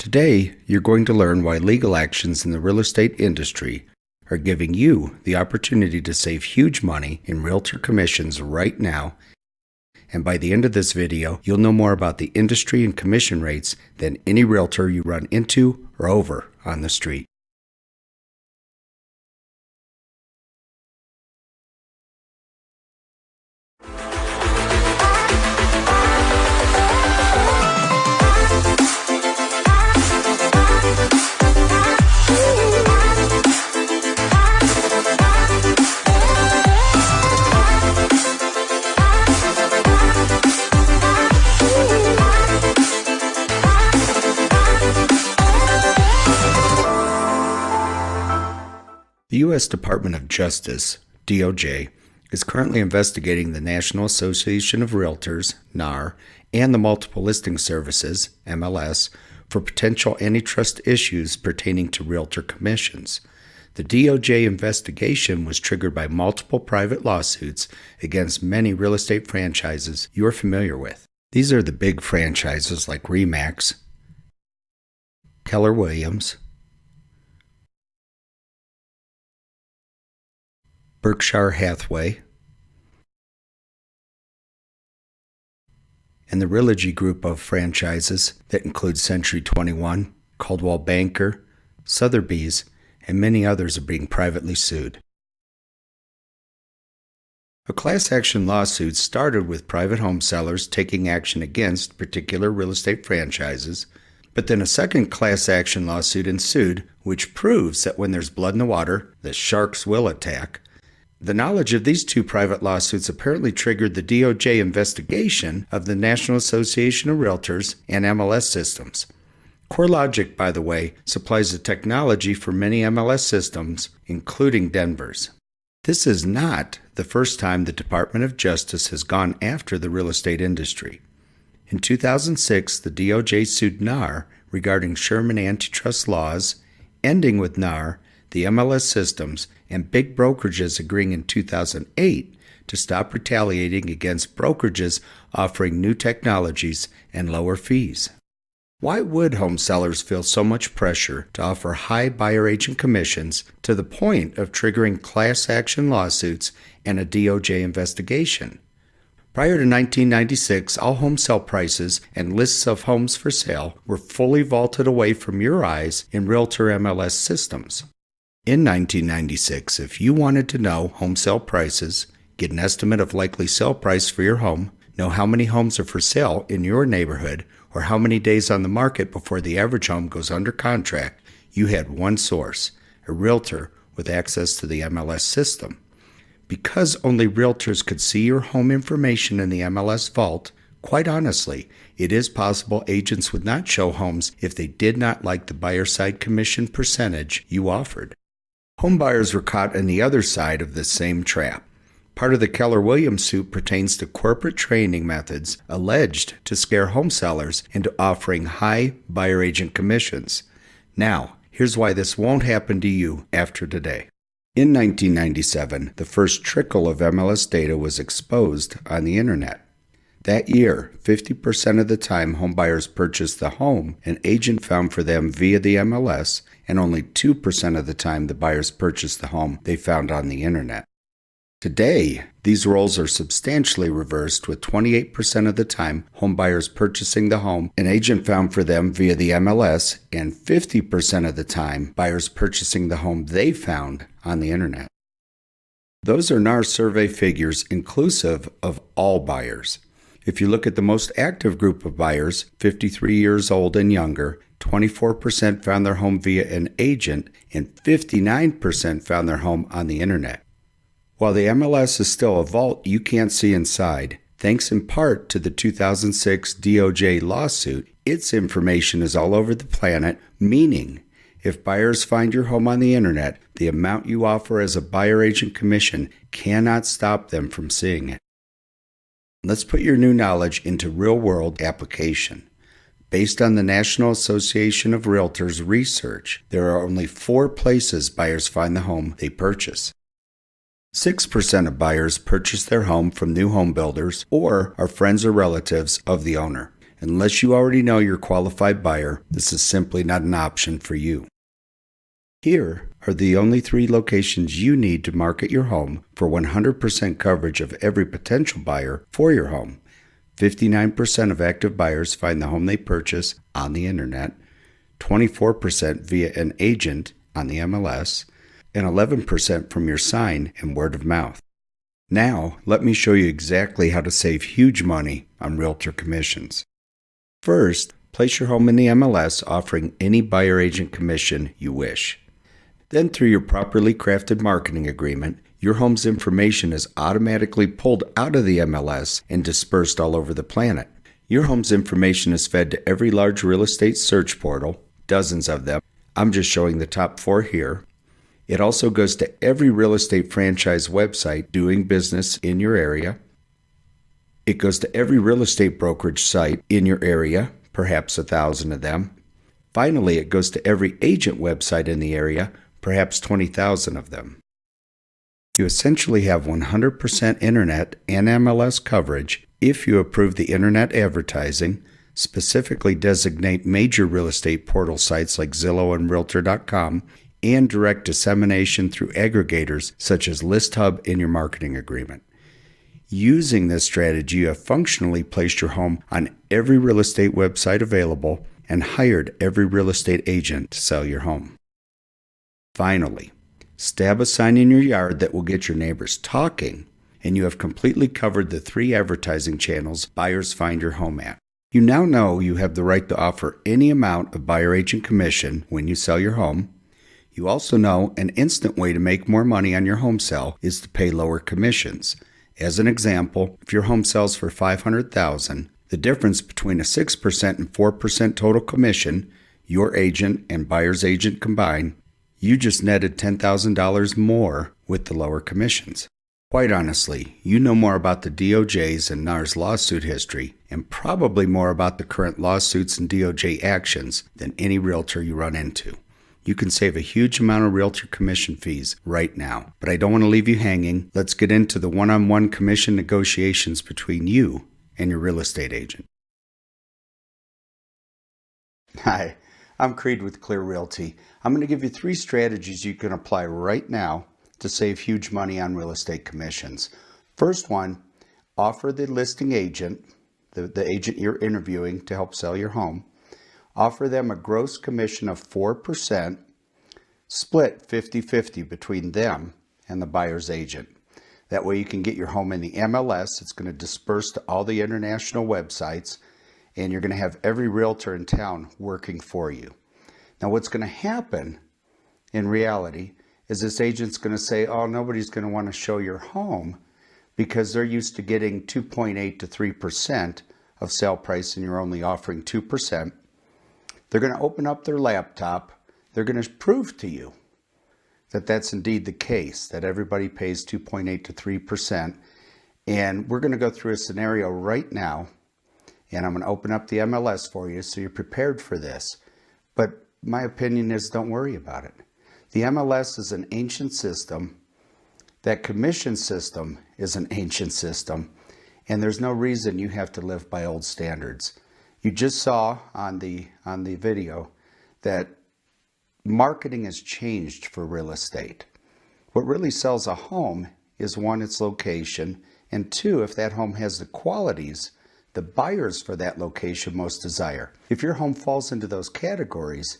Today, you're going to learn why legal actions in the real estate industry are giving you the opportunity to save huge money in realtor commissions right now. And by the end of this video, you'll know more about the industry and commission rates than any realtor you run into or over on the street. The U.S. Department of Justice, DOJ, is currently investigating the National Association of Realtors, NAR, and the Multiple Listing Services, MLS, for potential antitrust issues pertaining to realtor commissions. The DOJ investigation was triggered by multiple private lawsuits against many real estate franchises you're familiar with. These are the big franchises like RE/MAX, Keller Williams, Berkshire Hathaway, and the Realogy group of franchises that include Century 21, Coldwell Banker, Sotheby's, and many others are being privately sued. A class action lawsuit started with private home sellers taking action against particular real estate franchises, but then a second class action lawsuit ensued, which proves that when there's blood in the water, the sharks will attack. The knowledge of these two private lawsuits apparently triggered the DOJ investigation of the National Association of Realtors and MLS systems. CoreLogic, by the way, supplies the technology for many MLS systems, including Denver's. This is not the first time the Department of Justice has gone after the real estate industry. In 2006, the DOJ sued NAR regarding Sherman antitrust laws, ending with NAR, the MLS systems, and big brokerages agreeing in 2008 to stop retaliating against brokerages offering new technologies and lower fees. Why would home sellers feel so much pressure to offer high buyer agent commissions to the point of triggering class action lawsuits and a DOJ investigation? Prior to 1996, all home sale prices and lists of homes for sale were fully vaulted away from your eyes in Realtor MLS systems. In 1996, if you wanted to know home sale prices, get an estimate of likely sale price for your home, know how many homes are for sale in your neighborhood, or how many days on the market before the average home goes under contract, you had one source, a realtor with access to the MLS system. Because only realtors could see your home information in the MLS vault, quite honestly, it is possible agents would not show homes if they did not like the buyer side commission percentage you offered. Home buyers were caught on the other side of this same trap. Part of the Keller Williams suit pertains to corporate training methods alleged to scare home sellers into offering high buyer agent commissions. Now, here's why this won't happen to you after today. In 1997, the first trickle of MLS data was exposed on the internet. That year, 50% of the time home buyers purchased the home an agent found for them via the MLS, and only 2% of the time the buyers purchased the home they found on the internet. Today, these roles are substantially reversed, with 28% of the time home buyers purchasing the home an agent found for them via the MLS, and 50% of the time buyers purchasing the home they found on the internet. Those are NAR survey figures inclusive of all buyers. If you look at the most active group of buyers, 53 years old and younger, 24% found their home via an agent and 59% found their home on the internet. While the MLS is still a vault you can't see inside, thanks in part to the 2006 DOJ lawsuit, its information is all over the planet, meaning if buyers find your home on the internet, the amount you offer as a buyer agent commission cannot stop them from seeing it. Let's put your new knowledge into real-world application. Based on the National Association of Realtors research, there are only 4 places buyers find the home they purchase. 6% of buyers purchase their home from new home builders or are friends or relatives of the owner. Unless you already know you're a qualified buyer, this is simply not an option for you. Here are the only 3 locations you need to market your home for 100% coverage of every potential buyer for your home. 59% of active buyers find the home they purchase on the internet, 24% via an agent on the MLS, and 11% from your sign and word of mouth. Now, let me show you exactly how to save huge money on realtor commissions. First, place your home in the MLS offering any buyer agent commission you wish. Then, through your properly crafted marketing agreement, your home's information is automatically pulled out of the MLS and dispersed all over the planet. Your home's information is fed to every large real estate search portal, dozens of them. I'm just showing the top 4 here. It also goes to every real estate franchise website doing business in your area. It goes to every real estate brokerage site in your area, perhaps 1,000 of them. Finally, it goes to every agent website in the area, perhaps 20,000 of them. You essentially have 100% internet and MLS coverage if you approve the internet advertising, specifically designate major real estate portal sites like Zillow and Realtor.com, and direct dissemination through aggregators such as ListHub in your marketing agreement. Using this strategy, you have functionally placed your home on every real estate website available and hired every real estate agent to sell your home. Finally, stab a sign in your yard that will get your neighbors talking, and you have completely covered the 3 advertising channels buyers find your home at. You now know you have the right to offer any amount of buyer agent commission when you sell your home. You also know an instant way to make more money on your home sale is to pay lower commissions. As an example, if your home sells for $500,000, the difference between a 6% and 4% total commission, your agent and buyer's agent combined, you just netted $10,000 more with the lower commissions. Quite honestly, you know more about the DOJ's and NAR's lawsuit history and probably more about the current lawsuits and DOJ actions than any realtor you run into. You can save a huge amount of realtor commission fees right now, but I don't want to leave you hanging. Let's get into the one-on-one commission negotiations between you and your real estate agent. Hi, I'm Creed with Clear Realty. I'm going to give you 3 strategies you can apply right now to save huge money on real estate commissions. First one, offer the listing agent, the agent you're interviewing to help sell your home, offer them a gross commission of 4%, split 50-50 between them and the buyer's agent. That way you can get your home in the MLS. It's going to disperse to all the international websites, and you're going to have every realtor in town working for you. Now, what's going to happen in reality is this agent's going to say, oh, nobody's going to want to show your home because they're used to getting 2.8 to 3% of sale price and you're only offering 2%. They're going to open up their laptop. They're going to prove to you that that's indeed the case, that everybody pays 2.8 to 3%. And we're going to go through a scenario right now, and I'm going to open up the MLS for you so you're prepared for this. But my opinion is don't worry about it. The MLS is an ancient system. That commission system is an ancient system, and there's no reason you have to live by old standards. You just saw on the video that marketing has changed for real estate. What really sells a home is 1, its location, and 2, if that home has the qualities the buyers for that location most desire. If your home falls into those categories,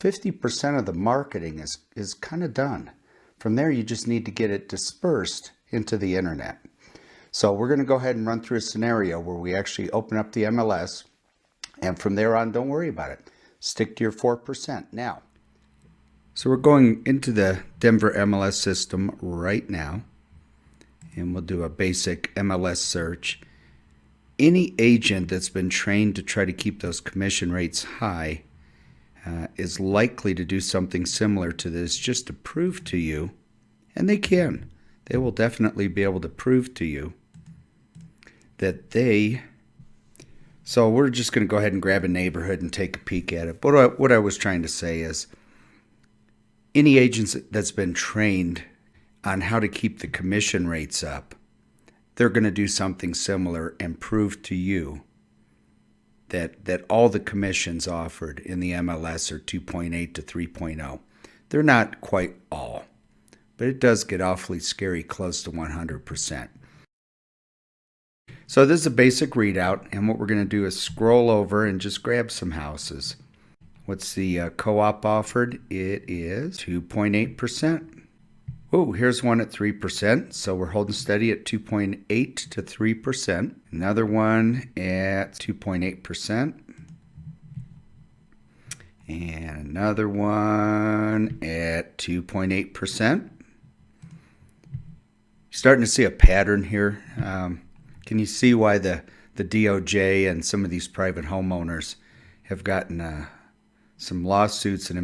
50% of the marketing is kind of done. From there, you just need to get it dispersed into the internet. So we're going to go ahead and run through a scenario where we actually open up the MLS, and from there on, don't worry about it. Stick to your 4%. Now, so we're going into the Denver MLS system right now, and we'll do a basic MLS search. Any agent that's been trained to try to keep those commission rates high is likely to do something similar to this just to prove to you, and they will definitely be able to prove to you that so we're just going to go ahead and grab a neighborhood and take a peek at it. But what I was trying to say is any agent that's been trained on how to keep the commission rates up, they're going to do something similar and prove to you that all the commissions offered in the MLS are 2.8 to 3.0. They're not quite all, but it does get awfully scary close to 100%. So this is a basic readout, and what we're going to do is scroll over and just grab some houses. What's the co-op offered? It is 2.8%. Oh, here's one at 3%, so we're holding steady at 2.8 to 3%. Another one at 2.8%. And another one at 2.8%. Starting to see a pattern here. Can you see why the DOJ and some of these private homeowners have gotten some lawsuits and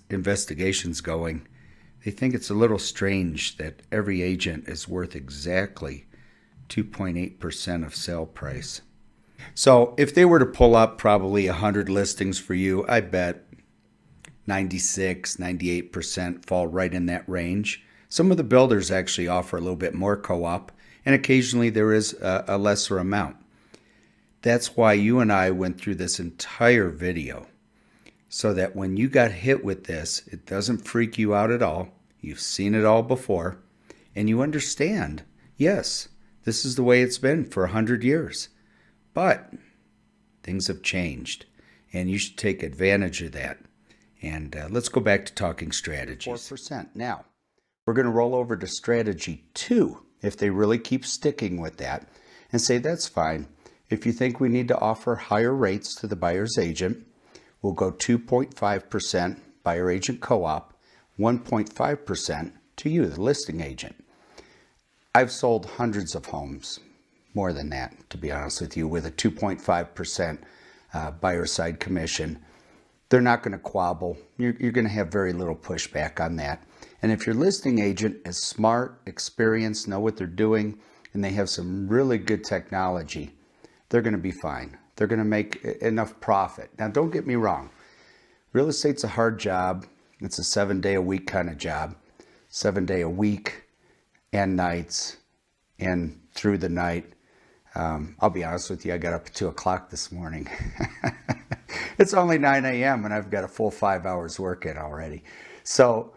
investigations going? They think it's a little strange that every agent is worth exactly 2.8% of sale price. So if they were to pull up probably 100 listings for you, I bet 96, 98% fall right in that range. Some of the builders actually offer a little bit more co-op, and occasionally there is a lesser amount. That's why you and I went through this entire video, so that when you got hit with this, it doesn't freak you out at all. You've seen it all before, and you understand, yes, this is the way it's been for 100 years. But things have changed, and you should take advantage of that. And let's go back to talking strategies. 4%. Now, we're going to roll over to strategy 2, if they really keep sticking with that, and say that's fine. If you think we need to offer higher rates to the buyer's agent, we'll go 2.5% buyer agent co-op, 1.5% to you, the listing agent. I've sold hundreds of homes, more than that, to be honest with you, with a 2.5% buyer side commission. They're not going to quabble. You're going to have very little pushback on that. And if your listing agent is smart, experienced, know what they're doing, and they have some really good technology, they're going to be fine. They're going to make enough profit. Now, don't get me wrong. Real estate's a hard job. It's a 7-day-a-week kind of job. 7-day-a-week and nights and through the night. I'll be honest with you, I got up at 2 o'clock this morning. It's only 9 a.m. and I've got a full 5 hours work in already. So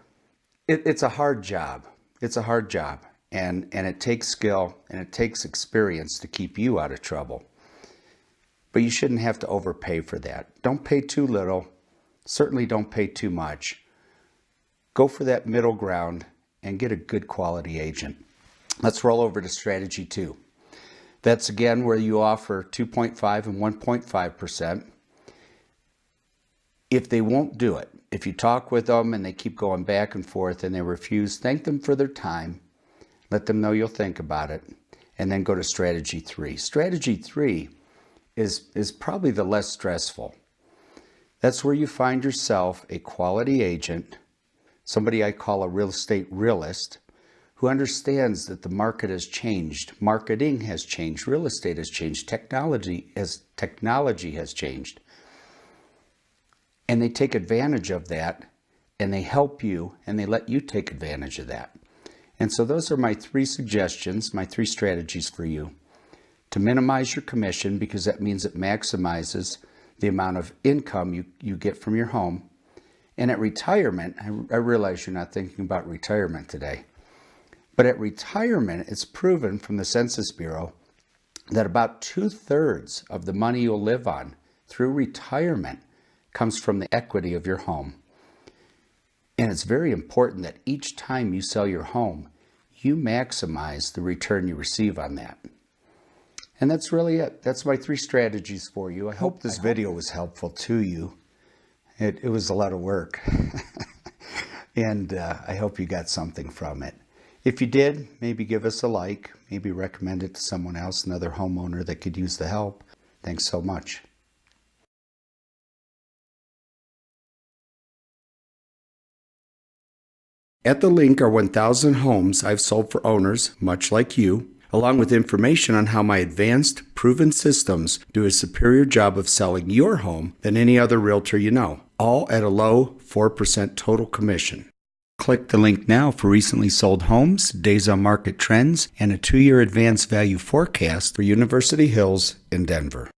it's a hard job. It's a hard job. And it takes skill and it takes experience to keep you out of trouble. But you shouldn't have to overpay for that. Don't pay too little. Certainly don't pay too much. Go for that middle ground and get a good quality agent. Let's roll over to strategy 2. That's again where you offer 2.5 and 1.5%. If they won't do it, if you talk with them and they keep going back and forth and they refuse, thank them for their time. Let them know you'll think about it. And then go to strategy 3. Strategy 3 is probably the less stressful. That's where you find yourself a quality agent, somebody I call a real estate realist, who understands that the market has changed, marketing has changed, real estate has changed, technology has changed. And they take advantage of that, and they help you, and they let you take advantage of that. And so those are my 3 suggestions, my 3 strategies for you. To minimize your commission, because that means it maximizes the amount of income you get from your home. And at retirement, I realize you're not thinking about retirement today, but at retirement, it's proven from the Census Bureau that about 2/3 of the money you'll live on through retirement comes from the equity of your home. And it's very important that each time you sell your home, you maximize the return you receive on that. And that's really it. That's my 3 strategies for you. I hope this video was helpful to you. It was a lot of work. And I hope you got something from it. If you did, maybe give us a like, maybe recommend it to someone else, another homeowner that could use the help. Thanks so much. At the link are 1,000 homes I've sold for owners, much like you, along with information on how my advanced, proven systems do a superior job of selling your home than any other realtor you know, all at a low 4% total commission. Click the link now for recently sold homes, days on market trends, and a 2-year advanced value forecast for University Hills in Denver.